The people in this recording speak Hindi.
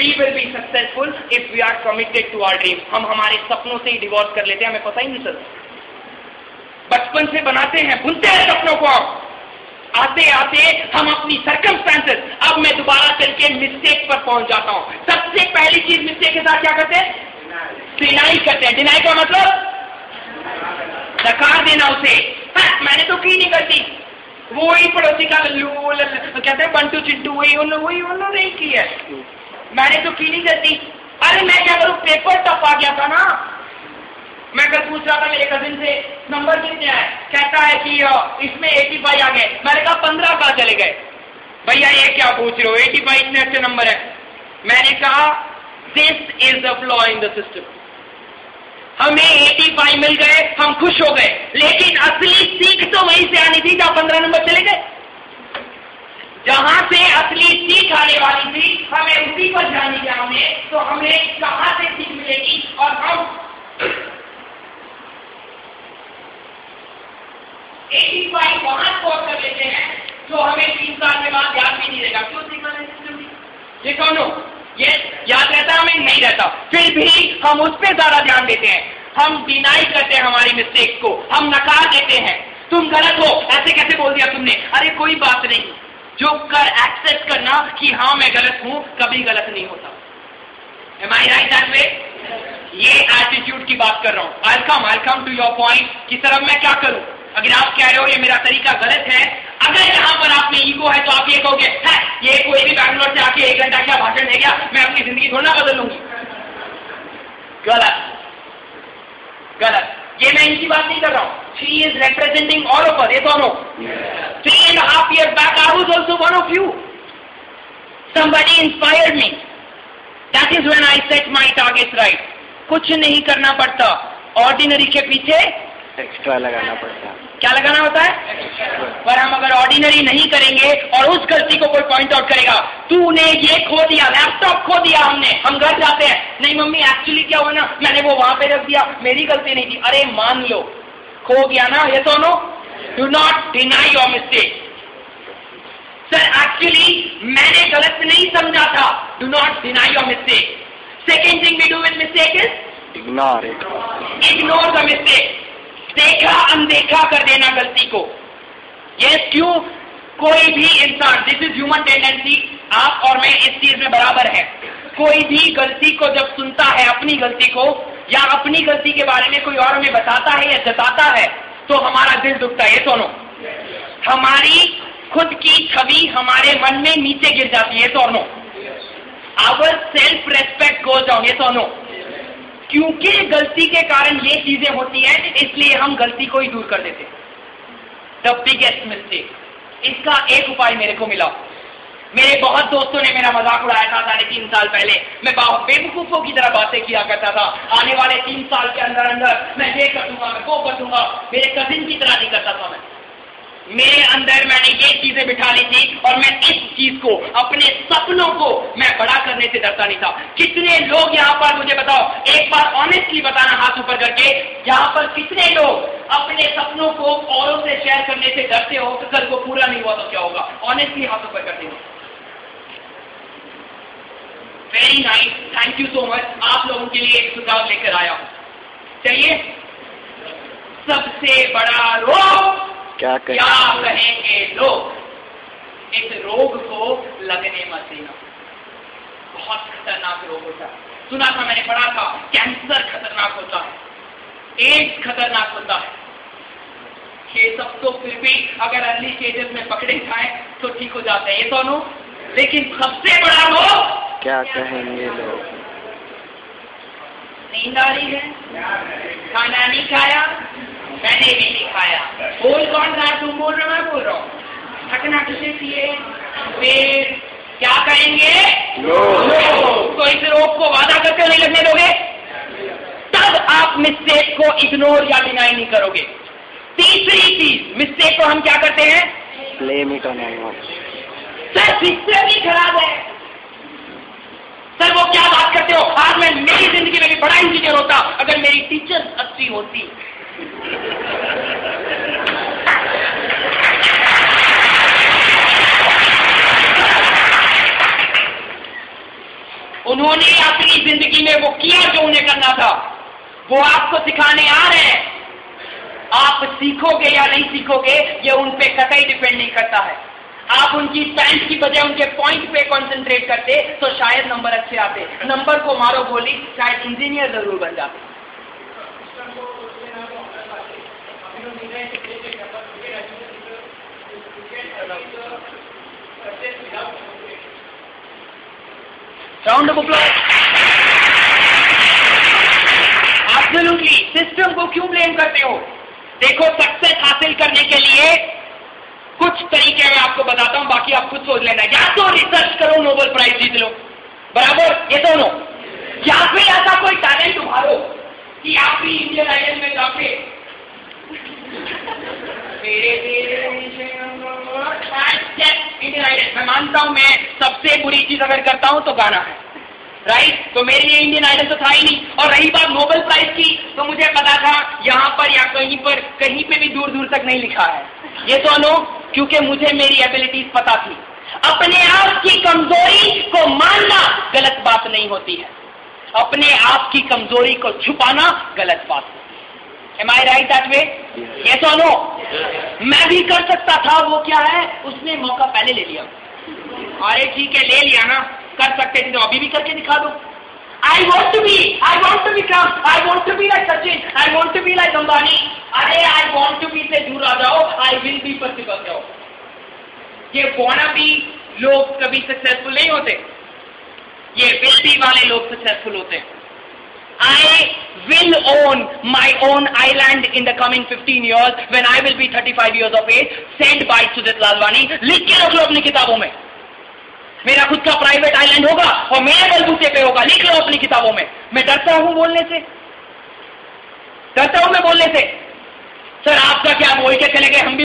We will be successful if we are committed to our dreams. हम हमारे सपनों से ही डिवोर्स कर लेते हैं, हमें पता ही नहीं चलता। बचपन से बनाते हैं, बुनते हैं सपनों को। आते आते हम अपनी सर्कमस्टेंसेस, अब मैं दोबारा चल के मिस्टेक पर पहुंच जाता हूं। सबसे पहली चीज मिस्टेक के साथ क्या करते हैं? डिनाई करते हैं। डिनाई का मतलब नकार देना उसे। मैंने तो की नहीं करती, वो ही पड़ोसी का लल्लू कहते हैं बंटू चिंटू, वही उन्होंने नहीं की है, मैंने तो की नहीं करती। अरे मैं क्या करूं, पेपर टफ आ गया था ना। मैं कल पूछ रहा था मेरे कजिन से नंबर कितने आए, कहता है कि इसमें 85 आ गए। मैंने कहा 15 कहाँ चले गए? भैया ये क्या पूछ रहे हो, 85 इतने अच्छे नंबर है। मैंने कहा this is the flaw in the system. हमें 85 मिल गए, हम खुश हो गए, लेकिन असली सीख तो वहीं से आनी थी जहां 15 नंबर चले गए। जहां से असली सीख आने वाली थी, हमें उसी पर ध्यान दिया हमने, तो हमें कहां से सीख मिलेगी? और हम 85 वहां स्कोर कर लेते हैं जो हमें 3 साल के बाद याद भी नहीं रहेगा। क्यों सीखना नहीं? ये कौन हो? ये याद रहता है हमें? नहीं रहता। फिर भी हम उस पर ज्यादा ध्यान देते हैं, हम डिनाई करते हैं हमारी मिस्टेक को, हम नकार देते हैं। तुम गलत हो, ऐसे कैसे बोल दिया तुमने? अरे कोई बात नहीं, जो कर एक्सेप्ट करना कि हाँ मैं गलत हूं, कभी गलत नहीं होता। Am I right that way? ये एटीट्यूड की बात कर रहा हूं। I'll come to your point कि सर अब मैं क्या करूं? अगर आप कह रहे हो ये मेरा तरीका गलत है, अगर यहाँ पर आप में ईगो है तो आप ये कहोगे है ये कोई भी बैंगलोर से आके 1 घंटा क्या भाषण दे गया, मैं अपनी जिंदगी थोड़ा ना बदल लूंगी। गलत गलत, ये मैं इनकी बात नहीं कर रहा हूं। She is representing all of us, ये दोनों। 3.5 years back I was also one of you. Somebody inspired me. That is when I set my targets right. कुछ नहीं करना पड़ता, ऑर्डिनरी के पीछे एक्स्ट्रा लगाना पड़ता है। क्या लगाना होता है? पर हम अगर ऑर्डिनरी नहीं करेंगे और उस गलती को कोई पॉइंट आउट करेगा, तूने ये खो दिया, लैपटॉप खो दिया हमने, हम घर जाते हैं, नहीं मम्मी एक्चुअली क्या हुआ ना, मैंने वो वहां पे रख दिया, मेरी गलती नहीं थी। अरे मान लो खो गया ना, ये तो no. Do not deny your mistake. Sir actually मैंने गलत नहीं समझा था, do not deny your mistake. Second thing we do with mistake is ignore the mistake. देखा अनदेखा कर देना गलती को। ये क्यों? कोई भी इंसान, दिस इज ह्यूमन टेंडेंसी, आप और मैं इस चीज में बराबर है। कोई भी गलती को जब सुनता है, अपनी गलती को या अपनी गलती के बारे में कोई और हमें बताता है या जताता है, तो हमारा दिल दुखता है। ये सुनो, हमारी खुद की छवि हमारे मन में नीचे गिर जाती है। तो no, our self respect goes down. ये तो नो, क्योंकि गलती के कारण ये चीजें होती हैं, इसलिए हम गलती को ही दूर कर देते। The biggest mistake. इसका एक उपाय मेरे को मिला। मेरे बहुत दोस्तों ने मेरा मजाक उड़ाया था 3.5 साल पहले। मैं बेवकूफों की तरह बातें किया करता था, आने वाले 3 साल के अंदर अंदर मैं ये कर दूंगा, मैं वो कर दूंगा। मेरे कजिन की तरह नहीं करता था मैं। मेरे अंदर मैंने ये चीजें बिठा ली थी और मैं इस चीज को, अपने सपनों को मैं बड़ा करने से डरता नहीं था। कितने लोग यहाँ पर, मुझे बताओ एक बार ऑनेस्टली बताना हाथ ऊपर करके, यहाँ पर कितने लोग अपने सपनों को औरों से शेयर करने से डरते हो कि कल को पूरा नहीं हुआ तो क्या होगा? ऑनेस्टली हाथ ऊपर करते हो। Very nice, thank you so much. आप लोगों के लिए एक सुझाव लेकर आया हूं। चलिए, सबसे बड़ा रोग क्या कहेंगे लोग? इस रोग को लगने मत देना। बहुत खतरनाक रोग होता है। सुना था, मैंने पढ़ा था, कैंसर खतरनाक होता है, एड्स खतरनाक होता है। ये सब तो फिर भी अगर अर्ली स्टेजेस में पकड़े जाए तो ठीक हो जाते हैं, ये दोनों। लेकिन सबसे बड़ा रोग क्या कहेंगे लोग? नींद आ रही है, खाना नहीं खाया, मैंने भी नहीं खाया। बोल कौन रहा? तुम बोल रहे हो, मैं बोल रहा हूँ। थकना किसे चाहिए? फिर क्या कहेंगे लोग? तो इस रोग को वादा करके नहीं लगने दोगे, तब आप मिस्टेक को इग्नोर या डिनाई नहीं करोगे। तीसरी चीज, मिस्टेक को हम क्या करते हैं? Blame it on anyone. Sir system ही खराब है। सर वो क्या बात करते हो? आज मैं मेरी जिंदगी में भी बड़ा इंजीनियर होता अगर मेरी टीचर्स अच्छी होती। उन्होंने अपनी जिंदगी में वो किया जो उन्हें करना था, वो आपको सिखाने आ रहे हैं। आप सीखोगे या नहीं सीखोगे ये उन पे कतई डिपेंड नहीं करता है। आप उनकी पैंट की बजाय उनके पॉइंट पे कंसंट्रेट करते तो शायद नंबर अच्छे आते। नंबर को मारो गोली, शायद इंजीनियर जरूर बन जाते। Round of applause. Absolutely. System को क्यों ब्लेम करते हो? देखो, सक्सेस हासिल करने के लिए कुछ तरीके मैं आपको बताता हूं, बाकी आप खुद सोच लेना। या तो रिसर्च करो, नोबेल प्राइज जीत लो, बराबर, ये दोनों। या फिर ऐसा कोई टैलेंट उभारो कि आप भी इंडियन आइडल में जाके इंडियन आइडल, मैं मानता हूं मैं सबसे बुरी चीज अगर करता हूं तो गाना है, राइट? तो मेरे लिए इंडियन आइडल तो था ही नहीं। और रही बात नोबेल प्राइज की, तो मुझे पता था यहां पर या कहीं पे भी दूर दूर तक नहीं लिखा है। ये तो नो, क्योंकि मुझे मेरी एबिलिटीज पता थी। अपने आप की कमजोरी को मानना गलत बात नहीं होती है, अपने आप की कमजोरी को छुपाना गलत बात होती है। Am I right that way? Yes or no? मैं भी कर सकता था, वो क्या है, उसने मौका पहले ले लिया। अरे ठीक है, ले लिया ना, कर सकते थे तो अभी भी करके दिखा दो। I want to be like Sachin, I want to be like Ambani। अरे I want to be से दूर आ जाओ, I will be पर चिपक जाओ। ये wanna be लोग कभी सक्सेसफुल नहीं होते, ये will be वाले लोग सक्सेसफुल होते हैं। I will own my own island in the coming 15 years when I will be 35 years of age, said by Sudit Lalwani। लिख के रख लो अपनी किताबों में, मेरा खुद का प्राइवेट आइलैंड होगा और मेरे बलबूते पे होगा। लिख लो अपनी किताबों में। मैं डरता हूं बोलने से, डरता हूं मैं बोलने से। सर आपका क्या बोल के चले गए, हम भी